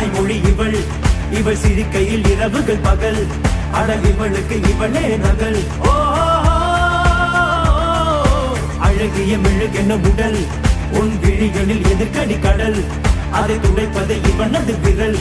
தாய்மொழி இவள், இவள் சிரிக்கையில் இரவுகள் பகல், அடல் இவளுக்கு இவளே நகல். ஓ அழகிய மெழுகென உடல், உன் விழிகளில் எதிர்கடி கடல், அதை துடைப்பது இவனது விரல்.